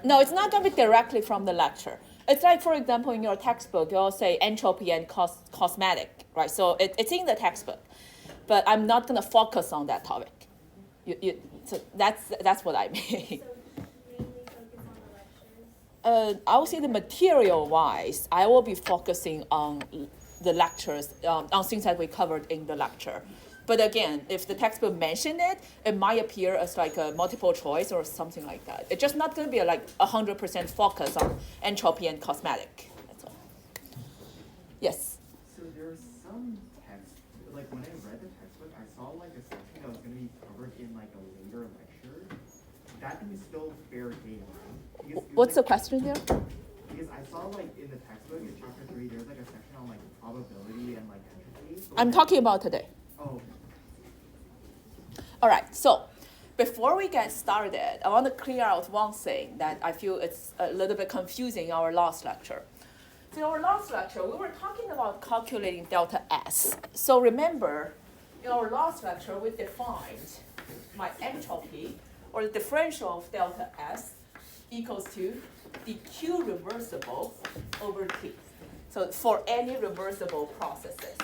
No, it's not going to be directly from the lecture. It's like, for example, in your textbook, you'll say entropy and cosmetic, right? So it's in the textbook, but I'm not going to focus on that topic. So that's what I mean. So mainly focus on the lectures? I would say the material-wise, I will be focusing on the lectures, on things that we covered in the lecture. But again, if the textbook mentioned it, it might appear as like a multiple choice or something like that. It's just not going to be like 100% focus on entropy and cosmetic. That's all. Yes? So there's some text, like when I read the textbook, I saw like a section that was going to be covered in like a later lecture. That is still fair game, right? Because What's the like, question there? Because I saw like in the textbook in chapter 3, there's like a section on like probability and like entropy. I'm talking about today. Oh. All right, so before we get started, I want to clear out one thing that I feel it's a little bit confusing in our last lecture. So in our last lecture, we were talking about calculating delta S. So remember, in our last lecture, we defined my entropy, or the differential of delta S, equals to dq reversible over T. So for any reversible processes.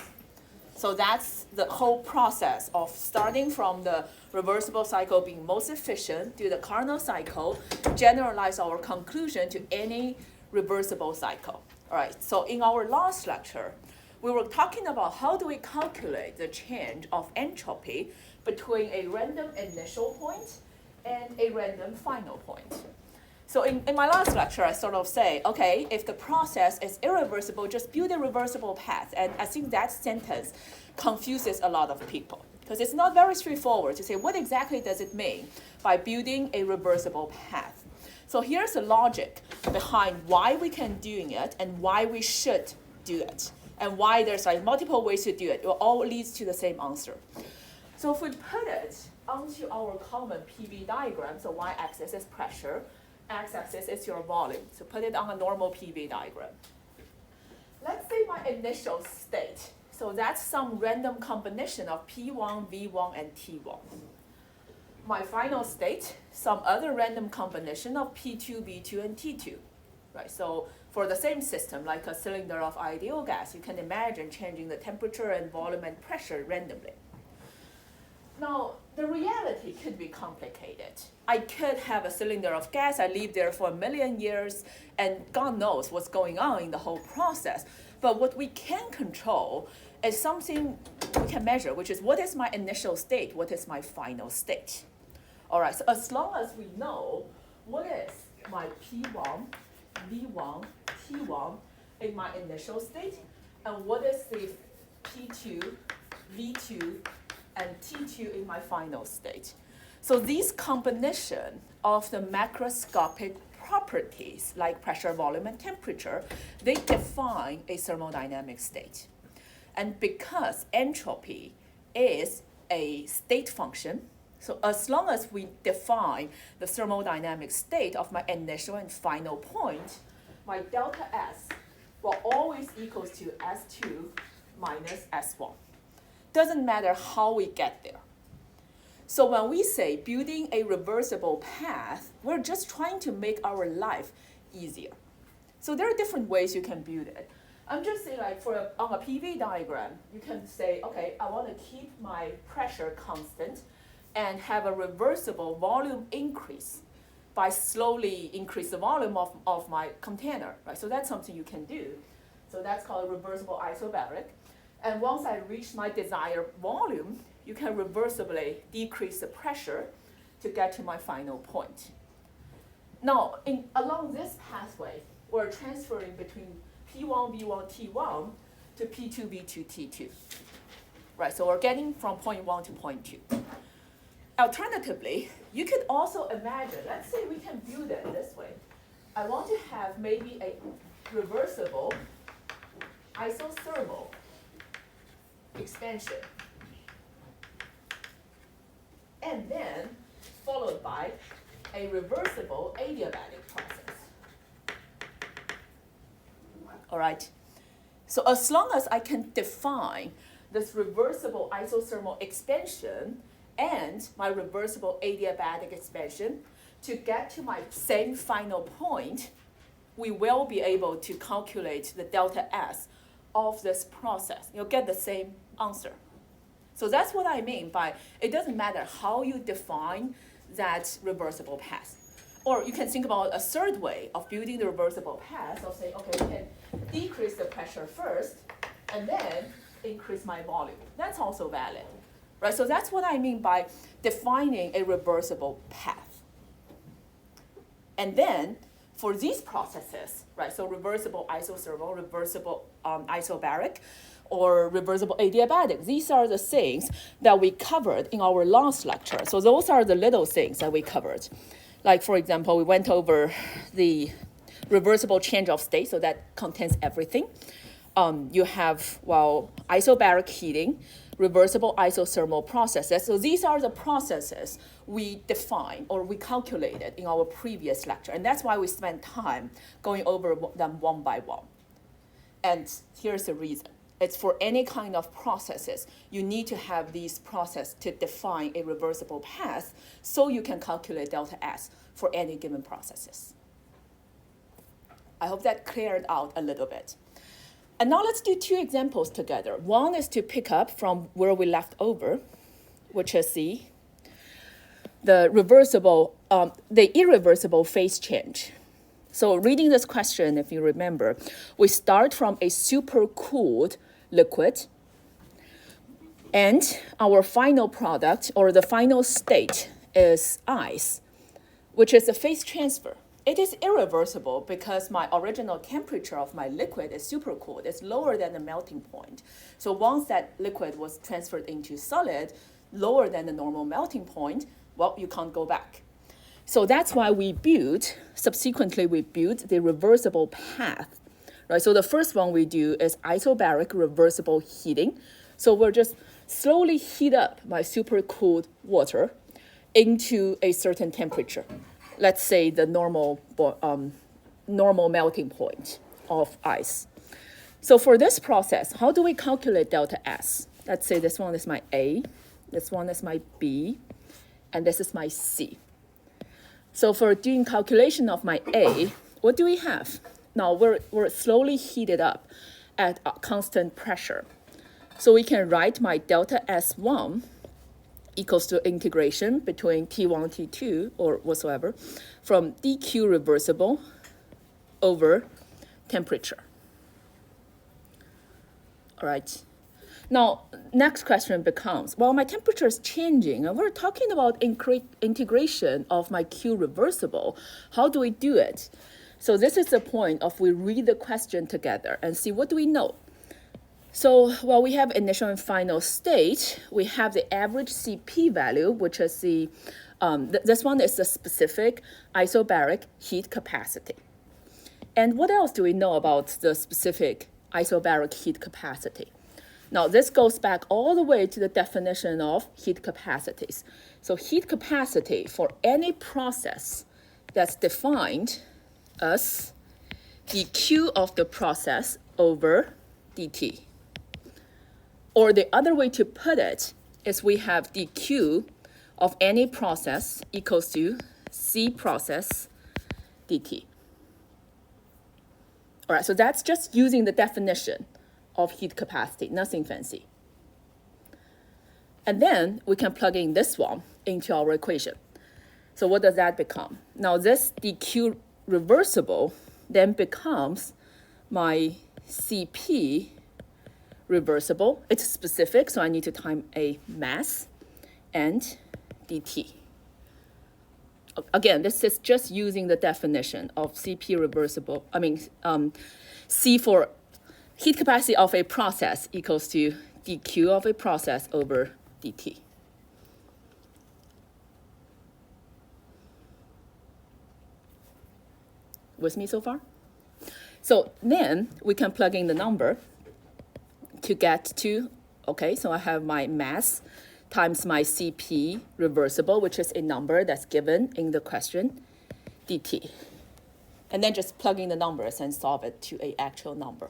So that's the whole process of starting from the reversible cycle being most efficient to the Carnot cycle, generalize our conclusion to any reversible cycle. All right, so in our last lecture, we were talking about how do we calculate the change of entropy between a random initial point and a random final point. So in my last lecture, I sort of say, okay, if the process is irreversible, just build a reversible path. And I think that sentence confuses a lot of people because it's not very straightforward to say what exactly does it mean by building a reversible path. So here's the logic behind why we can do it and why we should do it and why there's like multiple ways to do it. It all leads to the same answer. So if we put it onto our common PV diagram, so y-axis is pressure, x-axis is your volume. So put it on a normal PV diagram. Let's say my initial state. So that's some random combination of P1, V1, and T1. My final state, some other random combination of P2, V2, and T2. Right? So for the same system, like a cylinder of ideal gas, you can imagine changing the temperature and volume and pressure randomly. Now, the reality could be complicated. I could have a cylinder of gas, I live there for 1 million years, and God knows what's going on in the whole process. But what we can control is something we can measure, which is what is my initial state, what is my final state. All right, so as long as we know what is my P1, V1, T1 in my initial state, and what is the P2, V2, and T2 in my final state. So these combination of the macroscopic properties like pressure, volume, and temperature, they define a thermodynamic state. And because entropy is a state function, so as long as we define the thermodynamic state of my initial and final point, my delta S will always equals to S2 minus S1. Doesn't matter how we get there. So when we say building a reversible path, we're just trying to make our life easier. So there are different ways you can build it. I'm just saying like on a PV diagram, you can say, okay, I want to keep my pressure constant and have a reversible volume increase by slowly increase the volume of my container, right? So that's something you can do. So that's called reversible isobaric. And once I reach my desired volume, you can reversibly decrease the pressure to get to my final point. Now, along this pathway, we're transferring between P1, V1, T1 to P2, V2, T2. Right, so we're getting from point 1 to point 2. Alternatively, you could also imagine, let's say we can build it this way. I want to have maybe a reversible isothermal expansion. And then followed by a reversible adiabatic process. All right. So as long as I can define this reversible isothermal expansion and my reversible adiabatic expansion, to get to my same final point, we will be able to calculate the delta S of this process. You'll get the same answer. So that's what I mean by it doesn't matter how you define that reversible path. Or you can think about a third way of building the reversible path of saying, okay, we can decrease the pressure first and then increase my volume. That's also valid, right? So that's what I mean by defining a reversible path. And then for these processes, right, so reversible isothermal, reversible isobaric, or reversible adiabatic, these are the things that we covered in our last lecture. So those are the little things that we covered. Like, for example, we went over the reversible change of state, so that contains everything. You have, well, isobaric heating, reversible isothermal processes. So these are the processes we defined or we calculated in our previous lecture. And that's why we spent time going over them one by one. And here's the reason. It's for any kind of processes, you need to have these processes to define a reversible path so you can calculate delta S for any given processes. I hope that cleared out a little bit. And now let's do two examples together. One is to pick up from where we left over, which is the irreversible phase change. So reading this question, if you remember, we start from a supercooled liquid, and our final product or the final state is ice, which is a phase transfer. It is irreversible because my original temperature of my liquid is supercooled. It's lower than the melting point. So once that liquid was transferred into solid, lower than the normal melting point, well, you can't go back. So that's why subsequently we built the reversible path, right? So the first one we do is isobaric reversible heating. So we're just slowly heat up my supercooled water into a certain temperature. Let's say the normal melting point of ice. So for this process, how do we calculate delta S? Let's say this one is my A, this one is my B, and this is my C. So for doing calculation of my A, what do we have? Now we're slowly heated up at a constant pressure. So we can write my delta S1 equals to integration between T1, T2, or whatsoever, from dq reversible over temperature. All right. Now, next question becomes, well, my temperature is changing, and we're talking about integration of my Q reversible. How do we do it? So this is the point of we read the question together and see what do we know. So, well, we have initial and final state. We have the average CP value, which is this one is the specific isobaric heat capacity. And what else do we know about the specific isobaric heat capacity? Now, this goes back all the way to the definition of heat capacities. So heat capacity for any process that's defined as dq of the process over dt. Or the other way to put it is we have dq of any process equals to C process dt. All right, so that's just using the definition of heat capacity, nothing fancy. And then we can plug in this one into our equation. So what does that become? Now this dq reversible then becomes my CP reversible. It's specific, so I need to time a mass and dt. Again, this is just using the definition of CP reversible. C for heat capacity of a process equals to dq of a process over dt. With me so far? So then we can plug in the number to get to, okay, so I have my mass times my CP reversible, which is a number that's given in the question, dt. And then just plug in the numbers and solve it to an actual number.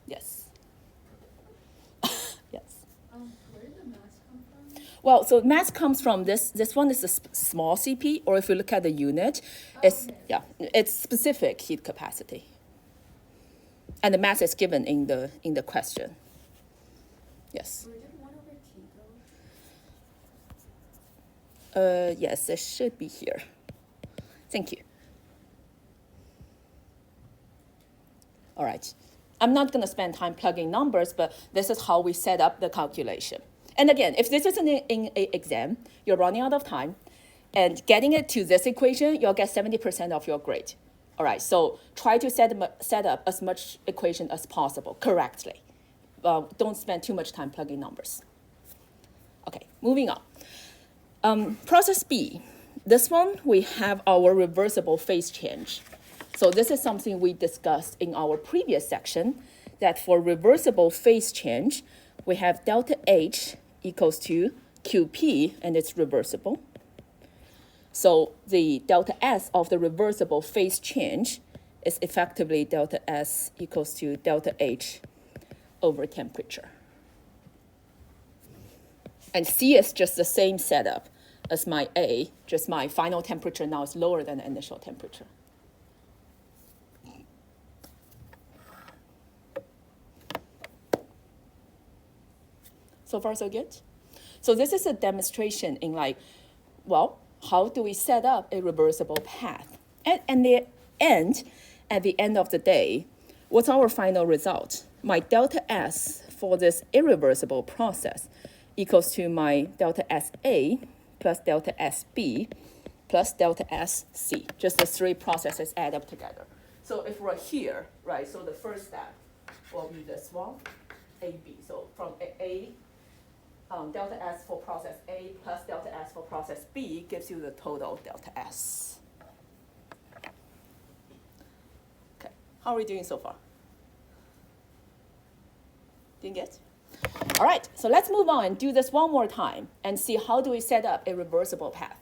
Yes. Yes. Where did the mass come from? Well, so mass comes from this one is a small CP, or if you look at the unit, it's, yeah, it's specific heat capacity. And the mass is given in the question. Yes. Or is it 1 over T though? Yes, it should be here. Thank you. All right. I'm not going to spend time plugging numbers, but this is how we set up the calculation. And again, if this is in an exam, you're running out of time, and getting it to this equation, you'll get 70% of your grade. All right, so try to set up as much equation as possible correctly. Don't spend too much time plugging numbers. Okay, moving on. Process B. This one, we have our reversible phase change. So this is something we discussed in our previous section, that for reversible phase change, we have delta H equals to QP, and it's reversible. So the delta S of the reversible phase change is effectively delta S equals to delta H over temperature. And C is just the same setup as my A, just my final temperature now is lower than the initial temperature. So far, so good? So this is a demonstration in like, well, how do we set up a reversible path? And at the end of the day, what's our final result? My delta S for this irreversible process equals to my delta SA plus delta SB plus delta SC. Just the three processes add up together. So if we're here, right, so the first step will be this one, AB. So from delta S for process A plus delta S for process B gives you the total delta S. Okay, how are we doing so far? Didn't get? All right, so let's move on and do this one more time and see how do we set up a reversible path.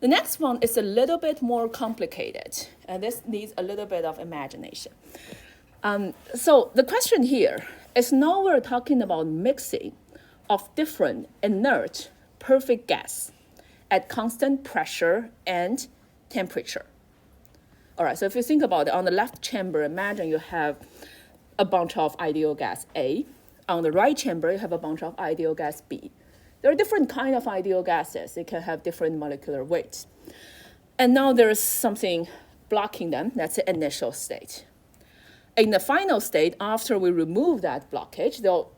The next one is a little bit more complicated, and this needs a little bit of imagination. So the question here is, now we're talking about mixing of different inert perfect gas at constant pressure and temperature. All right, so if you think about it, on the left chamber, imagine you have a bunch of ideal gas A. On the right chamber, you have a bunch of ideal gas B. There are different kinds of ideal gases. They can have different molecular weights. And now there's something blocking them. That's the initial state. In the final state, after we remove that blockage, they'll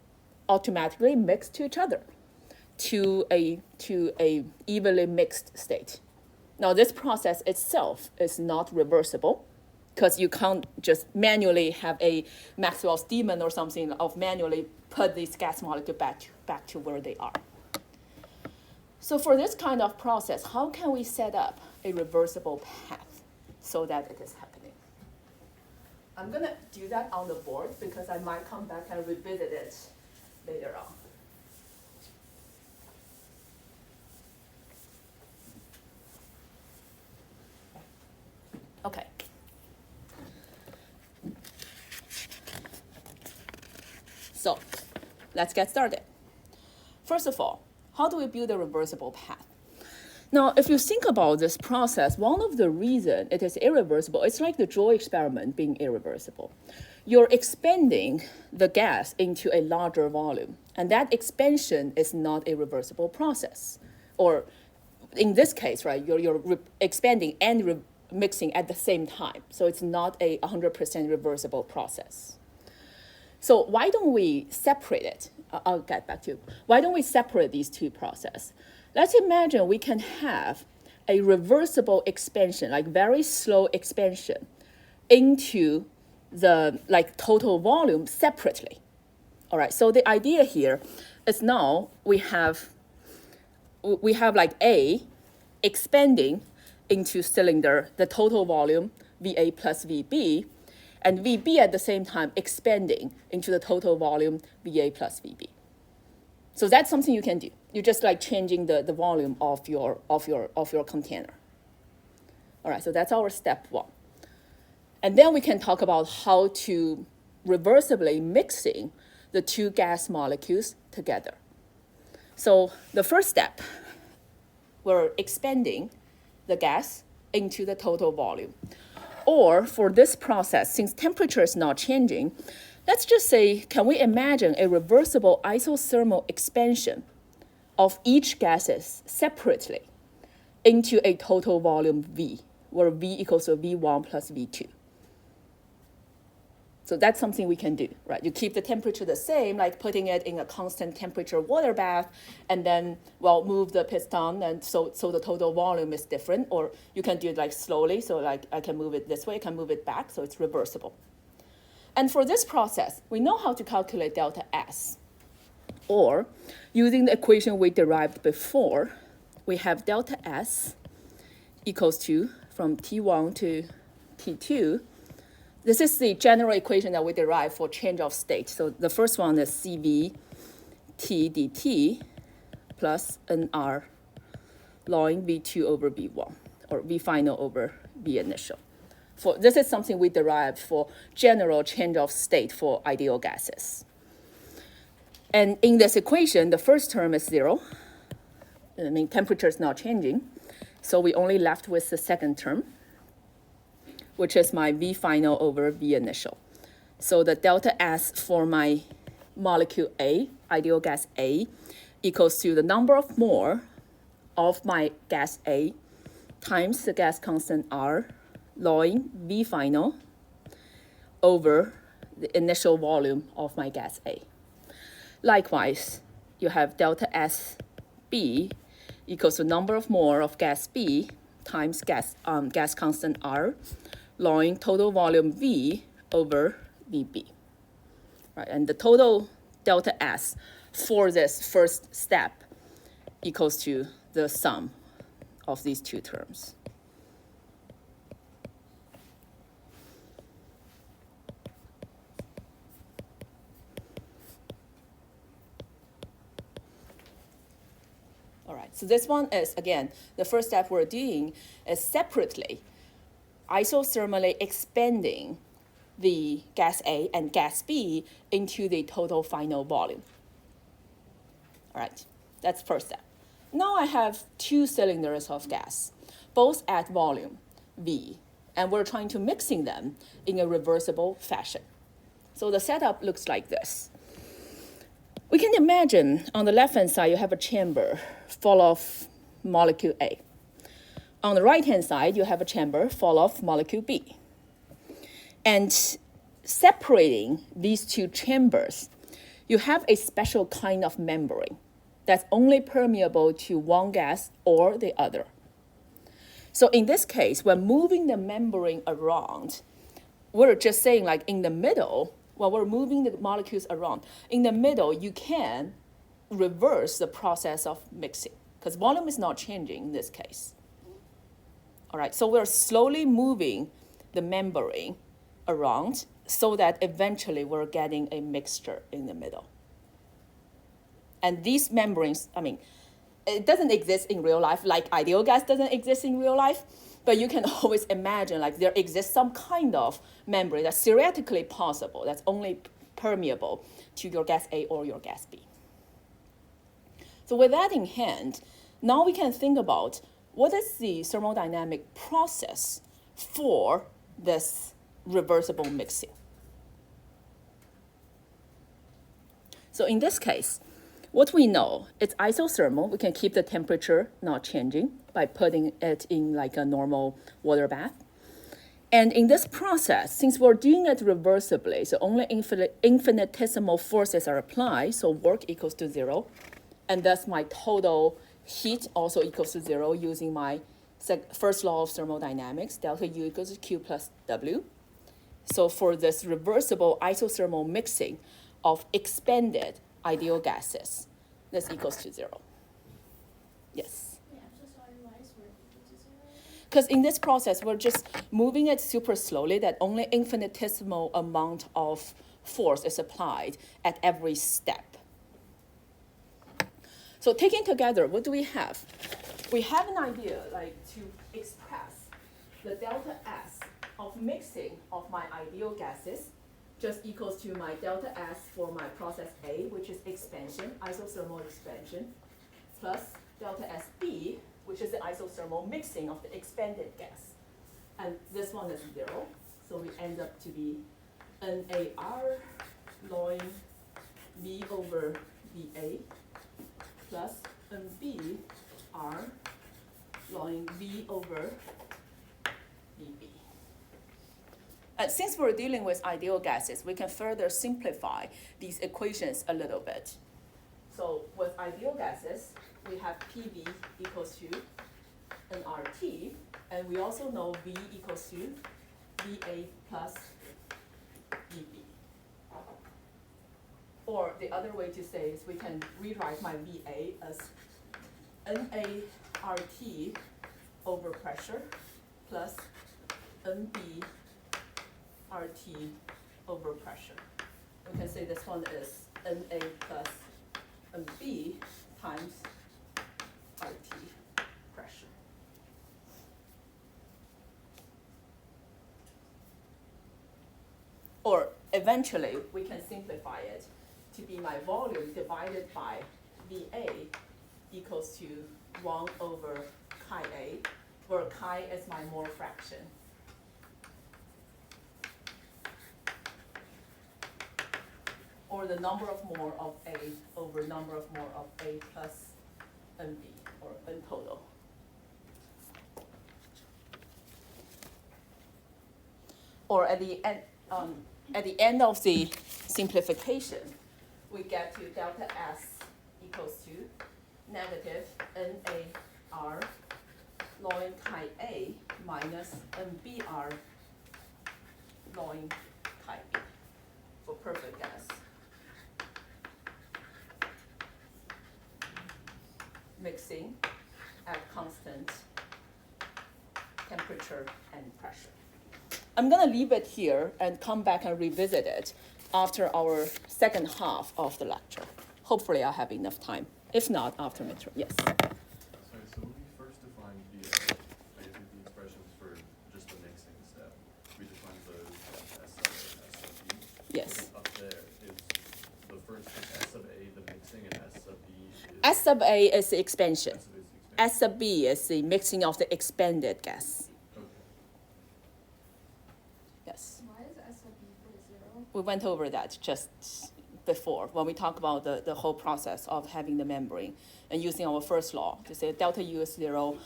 automatically mix to each other to a evenly mixed state. Now, this process itself is not reversible, because you can't just manually have a Maxwell's demon or something of manually put these gas molecules back to where they are. So for this kind of process, how can we set up a reversible path so that it is happening? I'm going to do that on the board because I might come back and revisit it later on. Okay. So let's get started. First of all, how do we build a reversible path? Now, if you think about this process, one of the reasons it is irreversible, it's like the Joule experiment being irreversible. You're expanding the gas into a larger volume, and that expansion is not a reversible process. Or in this case, right, you're expanding and mixing at the same time, so it's not a 100% reversible process. So why don't we separate it? I'll get back to you. Why don't we separate these two processes? Let's imagine we can have a reversible expansion, like very slow expansion, into the total volume separately. All right, so the idea here is now we have like A expanding into cylinder, the total volume, VA plus VB, and VB at the same time expanding into the total volume, VA plus VB. So that's something you can do. You're just like changing the volume of your container. All right, so that's our step one. And then we can talk about how to reversibly mixing the two gas molecules together. So the first step, we're expanding the gas into the total volume. Or for this process, since temperature is not changing, let's just say, can we imagine a reversible isothermal expansion of each gases separately into a total volume V, where V equals to V1 plus V2. So that's something we can do, right? You keep the temperature the same, like putting it in a constant temperature water bath, and then, well, move the piston, and so the total volume is different. Or you can do it like slowly, so like I can move it this way, I can move it back, so it's reversible. And for this process, we know how to calculate delta S. Or, using the equation we derived before, we have delta S equals to, from T1 to T2, this is the general equation that we derive for change of state. So the first one is CV T dt plus NR ln V2 over V1, or V final over V initial. This is something we derived for general change of state for ideal gases. And in this equation, the first term is 0. I mean, temperature is not changing. So we only left with the second term, which is my V final over V initial. So the delta S for my molecule A, ideal gas A, equals to the number of mole of my gas A times the gas constant R ln V final over the initial volume of my gas A. Likewise, you have delta S B equals to number of mole of gas B times gas constant R ln total volume V over VB. Right, and the total delta S for this first step equals to the sum of these two terms. All right, so this one is, again, the first step we're doing is separately isothermally expanding the gas A and gas B into the total final volume. All right, that's first step. Now I have two cylinders of gas, both at volume V, and we're trying to mixing them in a reversible fashion. So the setup looks like this. We can imagine on the left-hand side, you have a chamber full of molecule A. On the right-hand side, you have a chamber full of molecule B. And separating these two chambers, you have a special kind of membrane that's only permeable to one gas or the other. So in this case, when moving the membrane around, we're just saying like in the middle, while we're moving the molecules around, in the middle, you can reverse the process of mixing because volume is not changing in this case. All right, so we're slowly moving the membrane around so that eventually we're getting a mixture in the middle. And these membranes, I mean, it doesn't exist in real life, like ideal gas doesn't exist in real life, but you can always imagine like there exists some kind of membrane that's theoretically possible, that's only permeable to your gas A or your gas B. So with that in hand, now we can think about what is the thermodynamic process for this reversible mixing. So in this case, what we know, it's isothermal. We can keep the temperature not changing by putting it in like a normal water bath. And in this process, since we're doing it reversibly, so only infinitesimal forces are applied, so work equals to 0, and thus my total heat also equals to 0 using my first law of thermodynamics, delta U equals to Q plus W. So for this reversible isothermal mixing of expanded ideal gases, this equals to 0. Yes? Yeah, I'm so sorry, why is work equal to 0? Because in this process, we're just moving it super slowly that only infinitesimal amount of force is applied at every step. So taken together, what do we have? We have an idea like to express the delta S of mixing of my ideal gases just equals to my delta S for my process A, which is expansion, isothermal expansion, plus delta SB, which is the isothermal mixing of the expanded gas. And this one is 0, so we end up to be NAR ln V over VA plus NBR ln V over VB. And since we're dealing with ideal gases, we can further simplify these equations a little bit. So with ideal gases, we have PV equals to nRT, and we also know V equals to VA plus VB. Or the other way to say is we can rewrite my VA as NART over pressure plus NBRT over pressure. We can say this one is NA plus NB times RT pressure. Or eventually, we can simplify it to be my volume divided by VA equals to 1 over chi A, where chi is my mole fraction. Or the number of mole of A over number of mole of A plus NB, or N total. Or at the end of the simplification, we get to delta S equals to negative NAR ln chi A minus NBR ln chi B for perfect gas. Mixing at constant temperature and pressure. I'm going to leave it here and come back and revisit it after our second half of the lecture. Hopefully I'll have enough time. If not, after midterm. Yes? Sorry, so when we first defined basically the expressions for just the mixing step, we defined those as S sub A and S sub B. Yes. Up there is the first is S sub A, the mixing, and S sub B is... S sub A is the expansion. S sub A is the expansion. S sub B is the mixing of the expanded gas. Okay. Yes. Why is S sub B equal to 0? We went over that just before when we talked about the whole process of having the membrane and using our first law to say delta U is 0,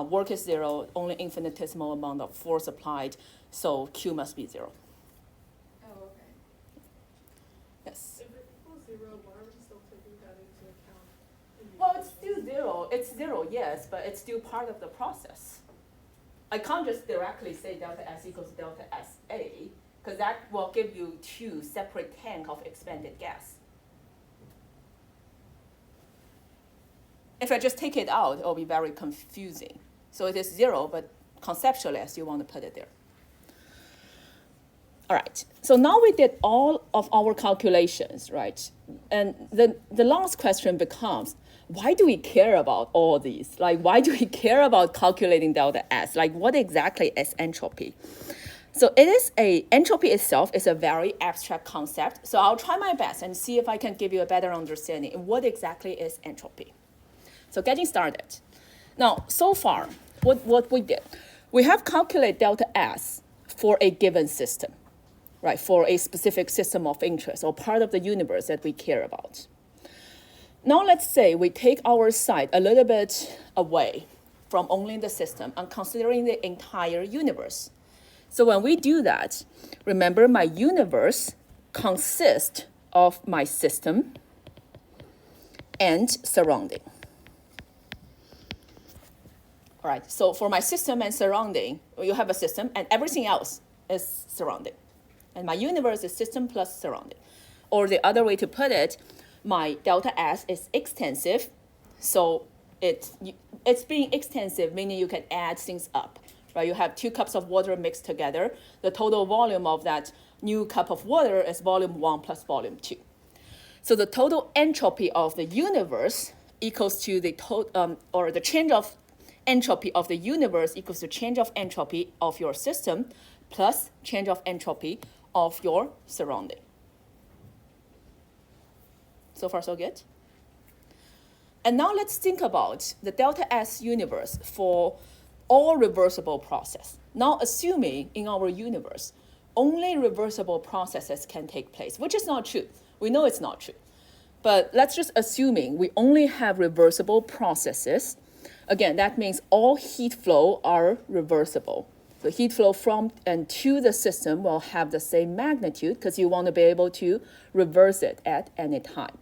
work is 0, only infinitesimal amount of force applied, so Q must be 0. Oh, okay. Yes. If it equals 0, why are we still taking that into account? in the Well, it's equation? still 0. It's 0, yes, but it's still part of the process. I can't just directly say delta S equals delta SA, because that will give you two separate tanks of expanded gas. If I just take it out, it will be very confusing. So it is 0, but conceptually, I still want to put it there. All right, so now we did all of our calculations, right? And the last question becomes, why do we care about all these? Like, why do we care about calculating delta S? Like, what exactly is entropy? So entropy itself is a very abstract concept. So I'll try my best and see if I can give you a better understanding of what exactly is entropy. So getting started. Now, so far, what we did, we have calculated delta S for a given system, right? For a specific system of interest or part of the universe that we care about. Now let's say we take our sight a little bit away from only the system and considering the entire universe. So when we do that, remember my universe consists of my system and surrounding. All right, so for my system and surrounding, you have a system and everything else is surrounding. And my universe is system plus surrounding. Or the other way to put it, my delta S is extensive, so it's being extensive, meaning you can add things up, right? You have 2 cups of water mixed together. The total volume of that new cup of water is volume 1 plus volume 2. So the total entropy of the universe equals to the or the change of entropy of the universe equals to change of entropy of your system plus change of entropy of your surrounding. So far, so good? And now let's think about the delta S universe for all reversible process. Now assuming in our universe, only reversible processes can take place, which is not true. We know it's not true. But let's just assuming we only have reversible processes. Again, that means all heat flow are reversible. The heat flow from and to the system will have the same magnitude because you want to be able to reverse it at any time.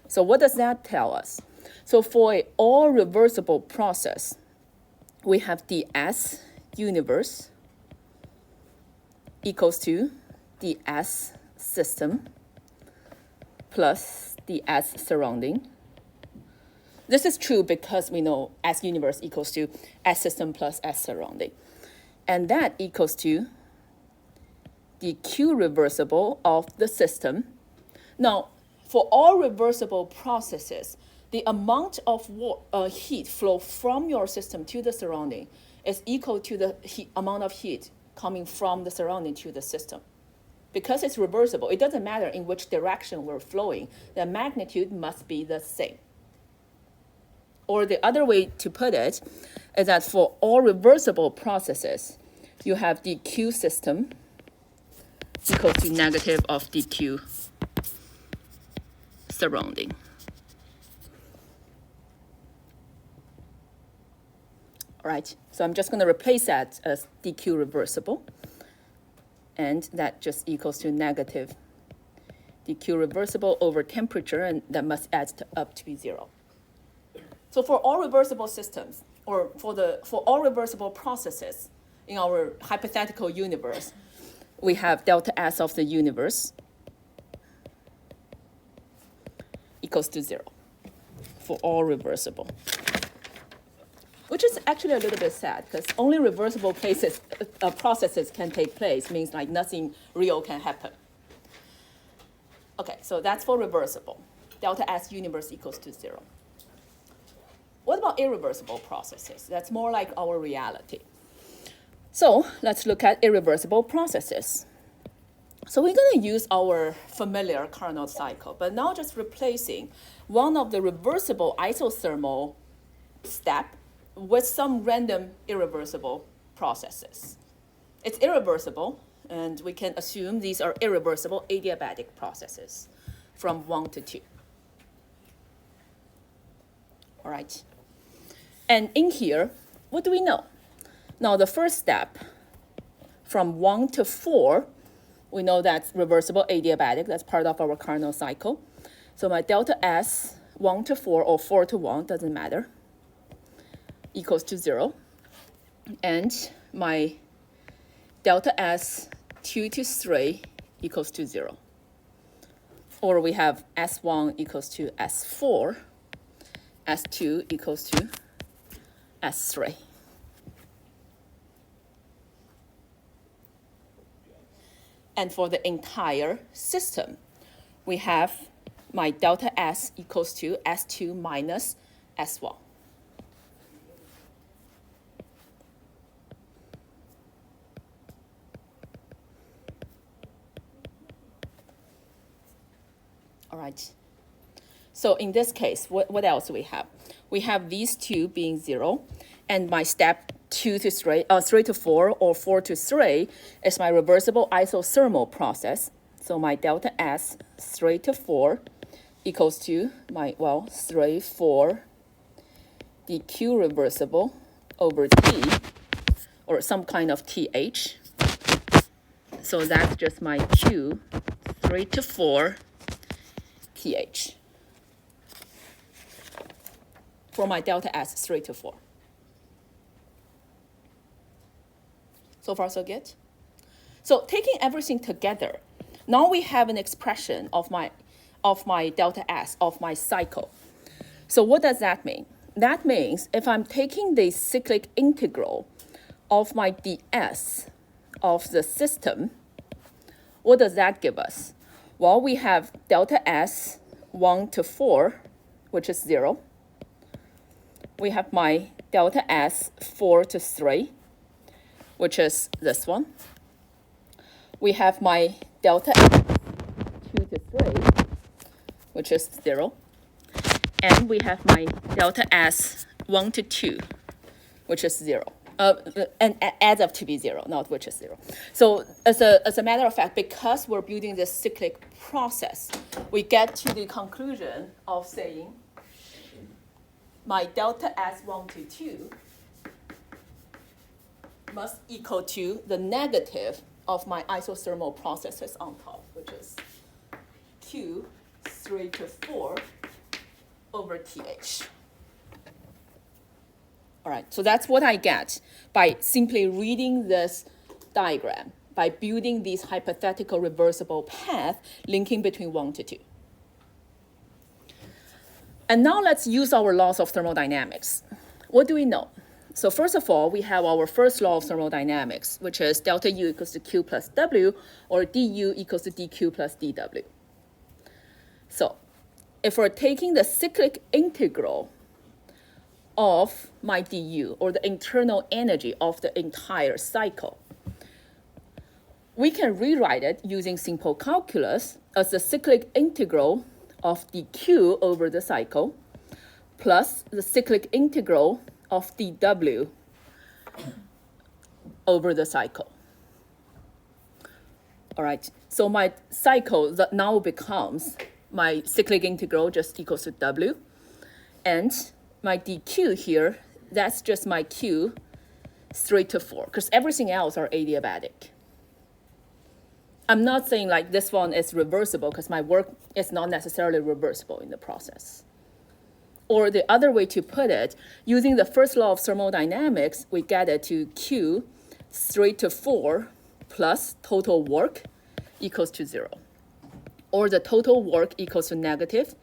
So what does that tell us? So for an all reversible process, we have the S universe equals to the S system plus the S surrounding. This is true because we know S universe equals to S system plus S surrounding. And that equals to the Q reversible of the system. Now, for all reversible processes, the amount of heat flow from your system to the surrounding is equal to the amount of heat coming from the surrounding to the system. Because it's reversible, it doesn't matter in which direction we're flowing, the magnitude must be the same. Or the other way to put it is that for all reversible processes, you have the Q system equal to negative of the Q surrounding. All right, so I'm just going to replace that as dq reversible. And that just equals to negative dq reversible over temperature, and that must add up to be 0. So for all reversible systems, or for all reversible processes in our hypothetical universe, we have delta S of the universe equals to 0 for all reversible. Which is actually a little bit sad, because only reversible processes can take place, means like nothing real can happen. Okay, so that's for reversible. Delta S universe equals to 0. What about irreversible processes? That's more like our reality. So let's look at irreversible processes. So we're going to use our familiar Carnot cycle, but now just replacing one of the reversible isothermal step with some random irreversible processes. It's irreversible, and we can assume these are irreversible adiabatic processes from 1 to 2. All right. And in here, what do we know? Now, the first step, from 1 to 4, we know that's reversible adiabatic. That's part of our Carnot cycle. So my delta S, 1 to 4, or 4 to 1, doesn't matter, equals to 0. And my delta S, 2 to 3, equals to 0. Or we have S1 equals to S4, S2 equals to S3. And for the entire system, we have my delta S equals to S2 minus S1. All right. So in this case, what else do we have? We have these two being 0, and my step 3 to 4, or 4 to 3 is my reversible isothermal process. So my delta S, 3 to 4, equals to my, 3, 4 dq reversible over T, or some kind of TH. So that's just my Q, 3 to 4 TH for my delta S, 3 to 4. So far, so good? So taking everything together, now we have an expression of my delta S, of my cycle. So what does that mean? That means if I'm taking the cyclic integral of my ds of the system, what does that give us? Well, we have delta S 1 to 4, which is 0. We have my delta S 4 to 3, which is this one. We have my delta S 2 to 3, which is 0. And we have my delta S 1 to 2, which is 0. And adds up to be 0, not which is 0. So as a matter of fact, because we're building this cyclic process, we get to the conclusion of saying my delta S1 to 2 must equal to the negative of my isothermal processes on top, which is Q 3 to 4 over TH. All right, so that's what I get by simply reading this diagram, by building these hypothetical reversible paths linking between 1 to 2. And now let's use our laws of thermodynamics. What do we know? So first of all, we have our first law of thermodynamics, which is delta U equals to Q plus W, or du equals to dQ plus dW. So if we're taking the cyclic integral of my du, or the internal energy of the entire cycle, we can rewrite it using simple calculus as the cyclic integral of dq over the cycle plus the cyclic integral of dw over the cycle. All right, so my cycle that now becomes my cyclic integral just equals to w, and my dq here, that's just my q 3 to 4, because everything else are adiabatic. I'm not saying like this one is reversible, because my work is not necessarily reversible in the process. Or the other way to put it, using the first law of thermodynamics, we get it to q 3 to 4 plus total work equals to 0. Or the total work equals to negative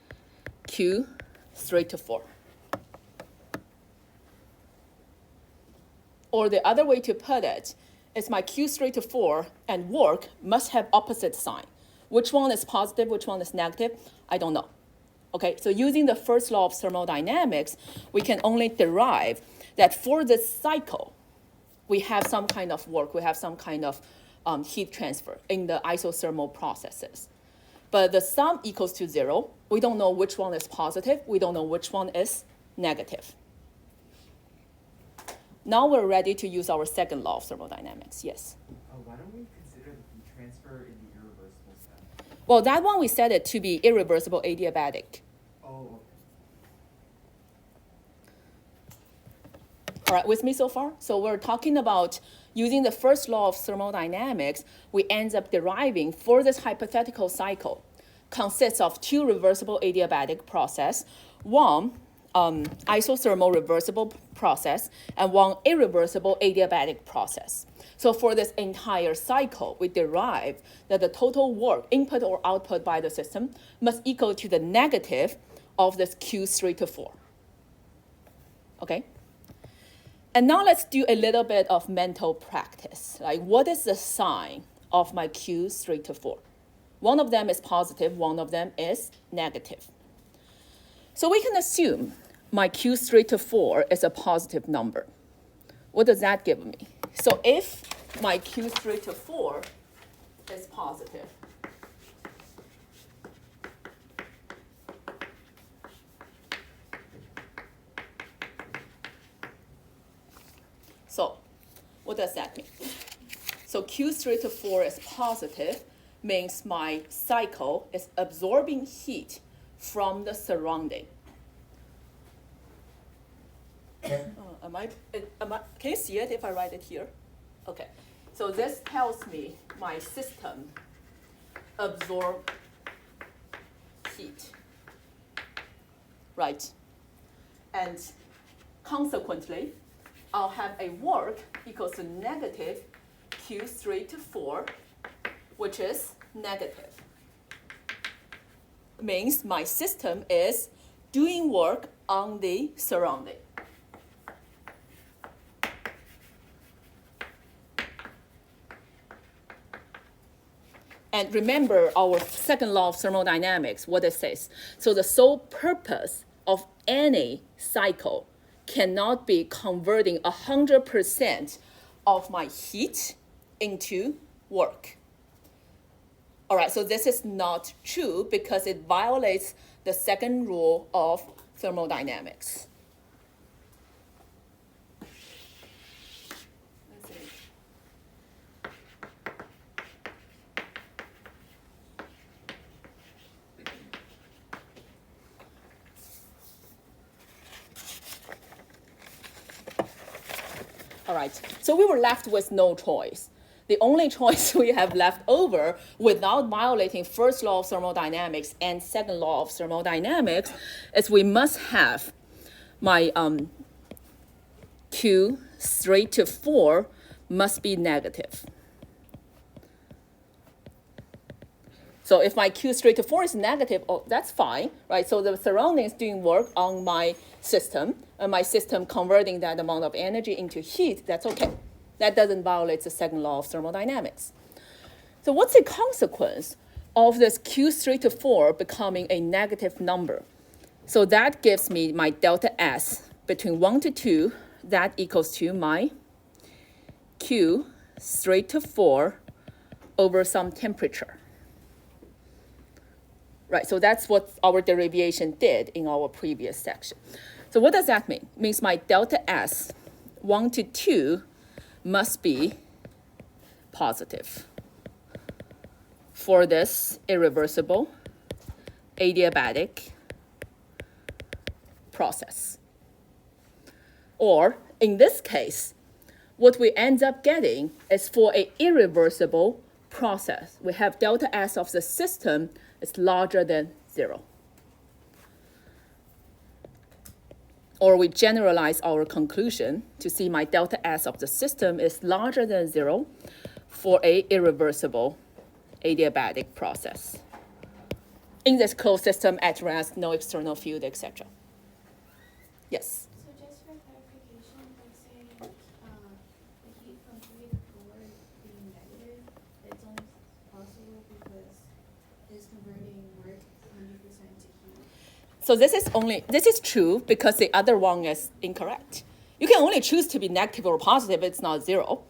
q 3 to 4. Or the other way to put it is my q 3 to 4 and work must have opposite sign. Which one is positive, which one is negative? I don't know. Okay, so using the first law of thermodynamics, we can only derive that for this cycle, we have some kind of work, we have some kind of heat transfer in the isothermal processes. But the sum equals to 0. We don't know which one is positive. We don't know which one is negative. Now we're ready to use our second law of thermodynamics. Yes? Why don't we consider the heat transfer in the irreversible step? Well, that one we set it to be irreversible adiabatic. Oh, All right, with me so far? So we're talking about using the first law of thermodynamics, we end up deriving for this hypothetical cycle consists of two reversible adiabatic process, one isothermal reversible process, and one irreversible adiabatic process. So for this entire cycle, we derive that the total work, input or output by the system, must equal to the negative of this Q3 to 4. Okay? And now let's do a little bit of mental practice. Like, what is the sign of my Q3 to 4? One of them is positive, one of them is negative. So we can assume my Q3 to 4 is a positive number. What does that give me? So if my Q3 to 4 is positive, so what does that mean? So Q3 to 4 is positive, means my cycle is absorbing heat from the surrounding. Can you see it if I write it here? Okay, so this tells me my system absorb heat, right? And consequently, I'll have a work equals to negative Q3 to 4, which is negative. Means my system is doing work on the surrounding. And remember our second law of thermodynamics, what it says. So the sole purpose of any cycle cannot be converting 100% of my heat into work. All right, so this is not true because it violates the second rule of thermodynamics. Let's see. All right, so we were left with no choice. The only choice we have left over without violating first law of thermodynamics and second law of thermodynamics is we must have my Q straight to 4 must be negative. So if my Q straight to 4 is negative, oh, that's fine, right? So the surroundings doing work on my system, and my system converting that amount of energy into heat, that's okay. That doesn't violate the second law of thermodynamics. So what's the consequence of this Q straight to 4 becoming a negative number? So that gives me my delta S between 1 to 2, that equals to my Q straight to 4 over some temperature. Right, so that's what our derivation did in our previous section. So what does that mean? It means my delta S, 1 to 2, must be positive for this irreversible adiabatic process. Or, in this case, what we end up getting is for an irreversible process, we have delta S of the system is larger than 0. Or we generalize our conclusion to see my delta S of the system is larger than 0 for a irreversible adiabatic process. In this closed system at rest, no external field, etc. Yes? So just for clarification, like saying the heat from 3 to 4 being negative, it's only possible because it's converting work 100% to heat. So this is true because the other one is incorrect. You can only choose to be negative or positive, it's not 0.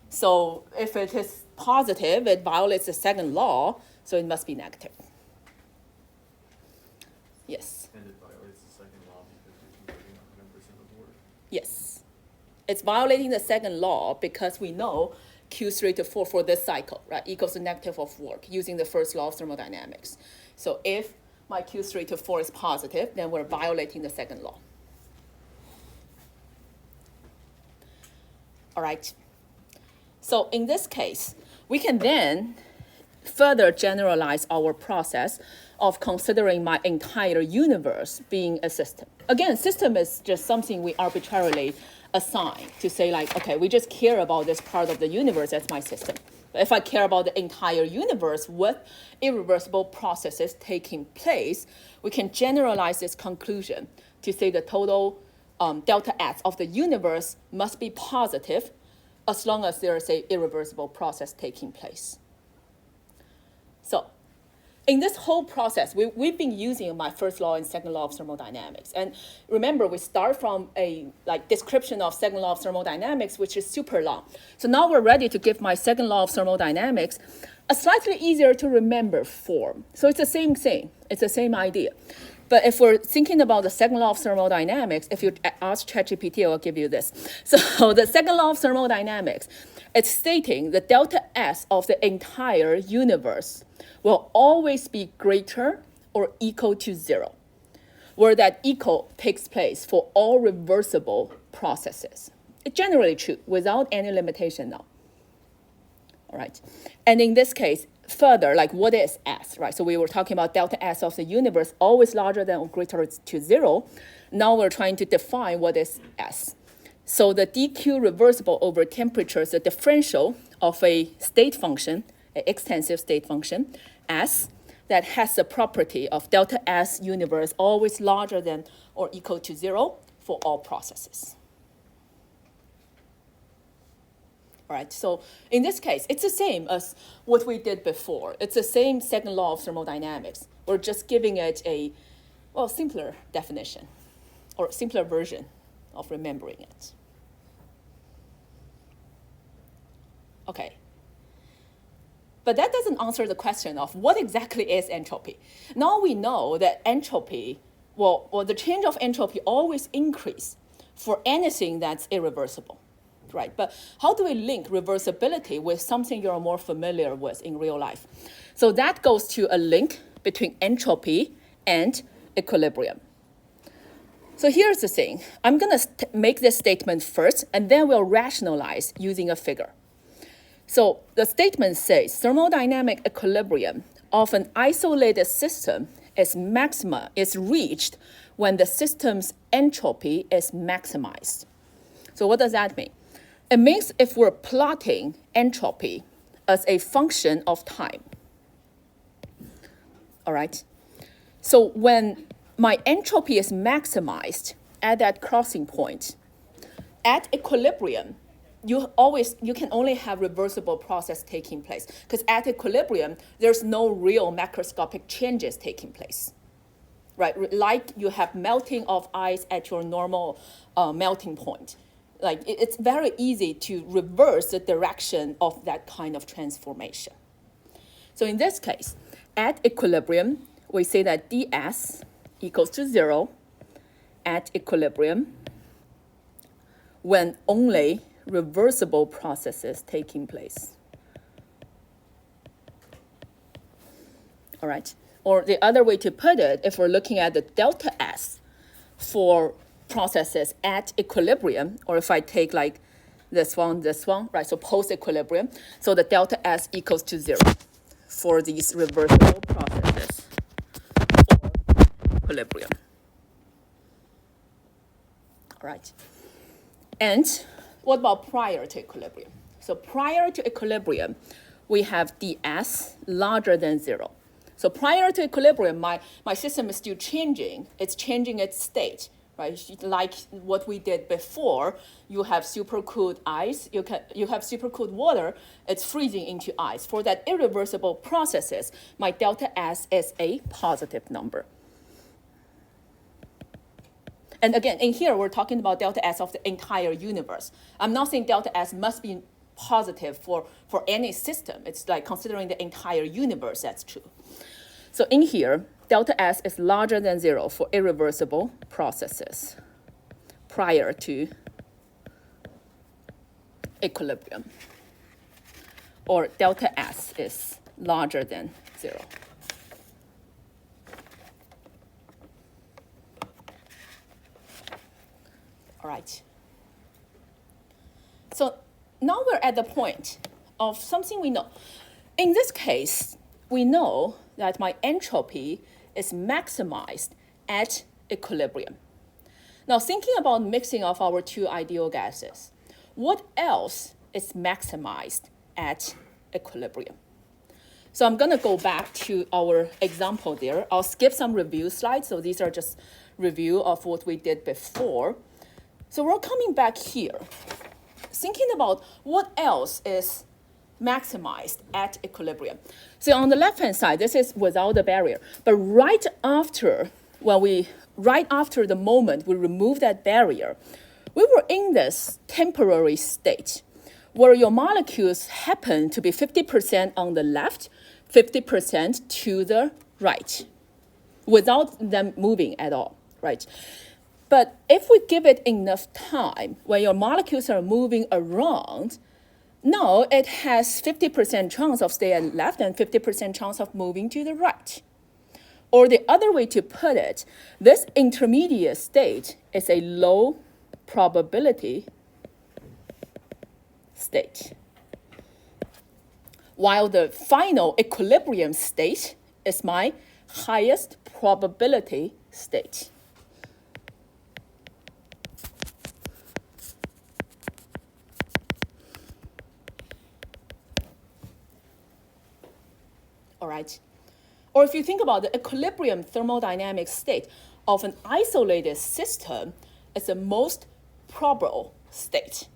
So if it is positive, it violates the second law, so it must be negative. Yes? And it violates the second law because you're converting 100% of work. Yes. It's violating the second law because we know Q straight to 4 for this cycle, right, equals the negative of work using the first law of thermodynamics. So if my Q straight to 4 is positive, then we're violating the second law. All right. So in this case, we can then further generalize our process of considering my entire universe being a system. Again, system is just something we arbitrarily assign to say like, okay, we just care about this part of the universe, that's my system. But if I care about the entire universe with irreversible processes taking place, we can generalize this conclusion to say the total delta S of the universe must be positive as long as there is an irreversible process taking place. So in this whole process, we've been using my first law and second law of thermodynamics. And remember, we start from a description of second law of thermodynamics, which is super long. So now we're ready to give my second law of thermodynamics a slightly easier to remember form. So it's the same thing. It's the same idea. But if we're thinking about the second law of thermodynamics, if you ask ChatGPT, I'll give you this. So the second law of thermodynamics, it's stating the delta S of the entire universe will always be greater or equal to 0, where that equal takes place for all reversible processes. It's generally true, without any limitation now. All right. And in this case, further, like what is S, right? So we were talking about delta S of the universe, always larger than or greater to 0. Now we're trying to define what is S. So the dq reversible over temperature is the differential of a state function, an extensive state function, S, that has the property of delta S universe always larger than or equal to 0 for all processes. All right, so in this case, it's the same as what we did before. It's the same second law of thermodynamics. We're just giving it a, well, simpler definition or simpler version of remembering it. Okay. But that doesn't answer the question of what exactly is entropy. Now we know that entropy, well, the change of entropy always increase for anything that's irreversible, right? But how do we link reversibility with something you're more familiar with in real life? So that goes to a link between entropy and equilibrium. So here's the thing. I'm going to make this statement first, and then we'll rationalize using a figure. So the statement says thermodynamic equilibrium of an isolated system is reached when the system's entropy is maximized. So what does that mean? It means if we're plotting entropy as a function of time, all right? So when my entropy is maximized at that crossing point, at equilibrium, you can only have reversible process taking place, because at equilibrium, there's no real macroscopic changes taking place, right? Like you have melting of ice at your normal melting point. Like it's very easy to reverse the direction of that kind of transformation. So in this case, at equilibrium, we say that ds equals to 0 at equilibrium when only reversible processes taking place. All right. Or the other way to put it, if we're looking at the delta S for processes at equilibrium, or if I take like this one, right? So post-equilibrium, so the delta S equals to 0 for these reversible processes for equilibrium. All right. And what about prior to equilibrium? So prior to equilibrium, we have ds larger than 0. So prior to equilibrium, my system is still changing. It's changing its state, right? Like what we did before, you have supercooled ice, you have supercooled water, it's freezing into ice. For that irreversible processes, my delta S is a positive number. And again, in here, we're talking about delta S of the entire universe. I'm not saying delta S must be positive for any system. It's like considering the entire universe, that's true. So in here, delta S is larger than 0 for irreversible processes prior to equilibrium. Or delta S is larger than 0. All right. So now we're at the point of something we know. In this case, we know that my entropy is maximized at equilibrium. Now, thinking about mixing of our two ideal gases, what else is maximized at equilibrium? So I'm going to go back to our example there. I'll skip some review slides. So these are just review of what we did before. So we're coming back here, thinking about what else is maximized at equilibrium. So on the left-hand side, this is without the barrier. But right after the moment we remove that barrier, we were in this temporary state where your molecules happen to be 50% on the left, 50% to the right, without them moving at all, right? But if we give it enough time, when your molecules are moving around, now it has 50% chance of staying left and 50% chance of moving to the right. Or the other way to put it, this intermediate state is a low probability state, while the final equilibrium state is my highest probability state. All right. Or if you think about the equilibrium thermodynamic state of an isolated system, it's the most probable state.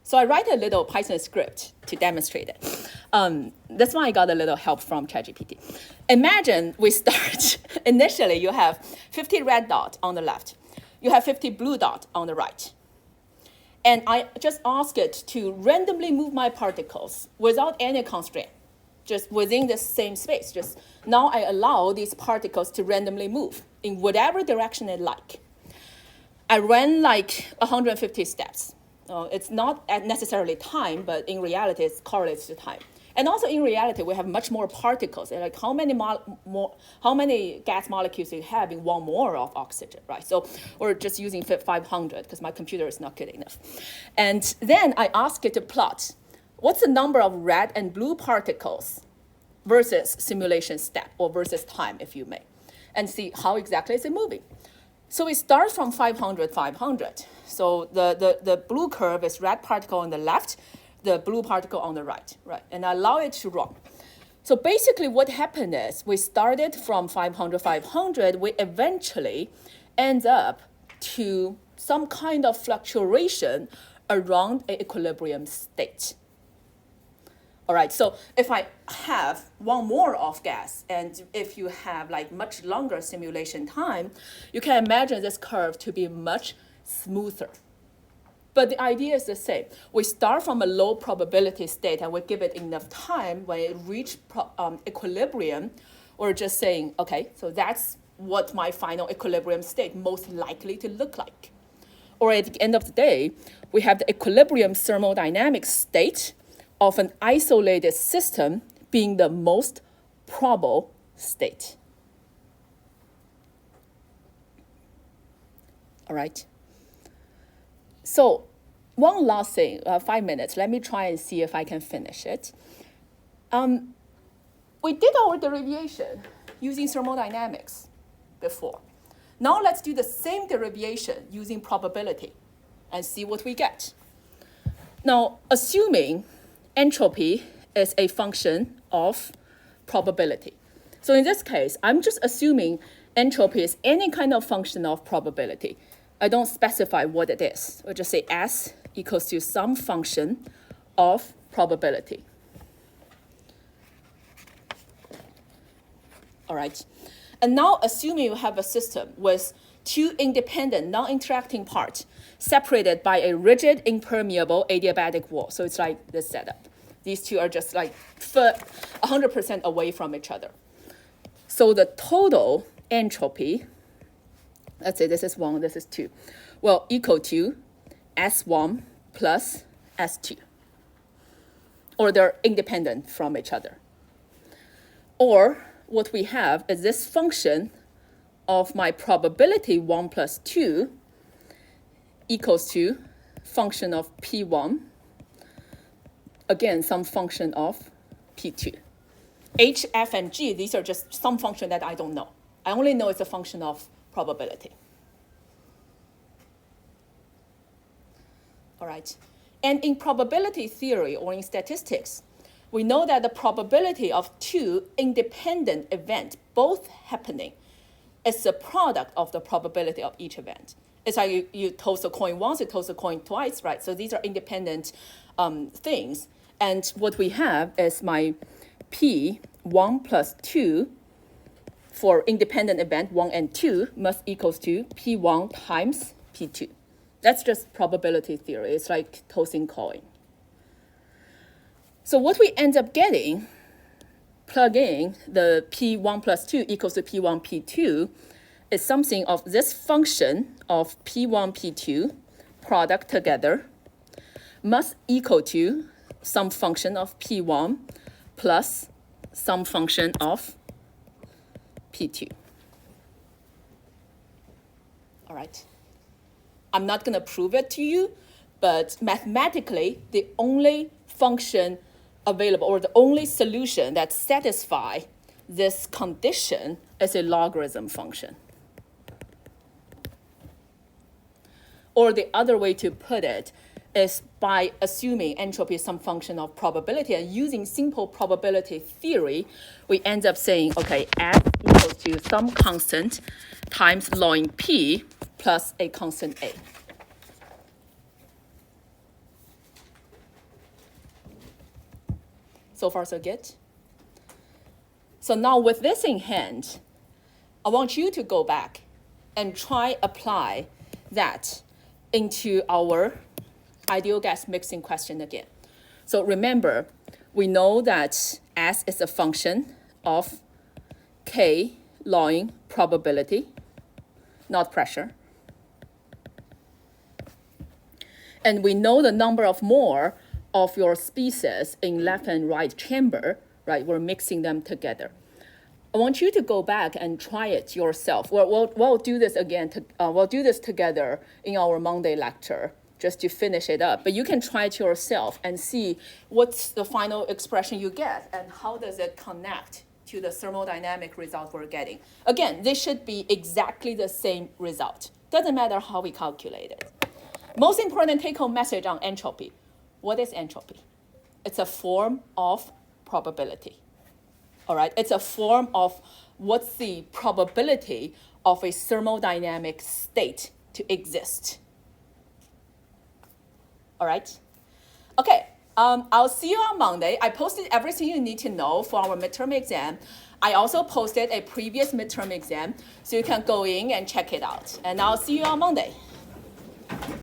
So I write a little Python script to demonstrate it. That's why I got a little help from ChatGPT. Imagine we start, initially you have 50 red dot on the left. You have 50 blue dot on the right. And I just ask it to randomly move my particles without any constraint. just within the same space. Just now I allow these particles to randomly move in whatever direction they like. I ran like 150 steps. It's not necessarily time, but in reality, it correlates to time. And also in reality, we have much more particles. Like how many gas molecules do you have in 1 mole of oxygen, right? So we're just using 500 because my computer is not good enough. And then I ask it to plot what's the number of red and blue particles versus simulation step or versus time, if you may, and see how exactly is it moving. So we start from 500, 500. So the blue curve is red particle on the left, the blue particle on the right, and I allow it to run. So basically what happened is we started from 500, 500, we eventually end up to some kind of fluctuation around an equilibrium state. All right, so if I have 1 mole of gas, and if you have like much longer simulation time, you can imagine this curve to be much smoother. But the idea is the same. We start from a low probability state and we give it enough time when it reaches equilibrium, or just saying, okay, so that's what my final equilibrium state most likely to look like. Or at the end of the day, we have the equilibrium thermodynamic state of an isolated system being the most probable state. All right. So one last thing, 5 minutes. Let me try and see if I can finish it. We did our derivation using thermodynamics before. Now let's do the same derivation using probability and see what we get. Now, assuming entropy is a function of probability. So in this case, I'm just assuming entropy is any kind of function of probability. I don't specify what it is. I'll just say S equals to some function of probability. All right. And now assuming you have a system with 2 independent, non-interacting parts separated by a rigid, impermeable adiabatic wall. So it's like this setup. These two are just like 100% away from each other. So the total entropy, let's say this is 1, this is 2, will equal to S1 plus S2. Or they're independent from each other. Or what we have is this function of my probability 1 plus 2 equals to function of P1, again, some function of P2. H, F, and G, these are just some function that I don't know. I only know it's a function of probability. All right. And in probability theory or in statistics, we know that the probability of 2 independent events both happening is the product of the probability of each event. It's like you toss a coin once, you toss a coin twice, right? So these are independent things. And what we have is my P1 plus 2 for independent event 1 and 2 must equals to P1 times P2. That's just probability theory. It's like tossing coin. So what we end up getting, plug in the P1 plus 2 equals to P1, P2, is something of this function of P1, P2 product together must equal to some function of P1 plus some function of P2. All right. I'm not going to prove it to you, but mathematically, the only function available or the only solution that satisfies this condition is a logarithm function. Or the other way to put it is by assuming entropy is some function of probability and using simple probability theory, we end up saying, okay, F equals to some constant times ln P plus a constant A. So far, so good. So now with this in hand, I want you to go back and try apply that into our ideal gas mixing question again. So remember, we know that S is a function of K lawing probability, not pressure. And we know the number of mole of your species in left and right chamber, right? We're mixing them together. I want you to go back and try it yourself. We'll do this again. We'll do this together in our Monday lecture just to finish it up. But you can try it yourself and see what's the final expression you get and how does it connect to the thermodynamic result we're getting. Again, this should be exactly the same result. Doesn't matter how we calculate it. Most important take-home message on entropy. What is entropy? It's a form of probability. All right, it's a form of what's the probability of a thermodynamic state to exist. All right? Okay, I'll see you on Monday. I posted everything you need to know for our midterm exam. I also posted a previous midterm exam, so you can go in and check it out. And I'll see you on Monday.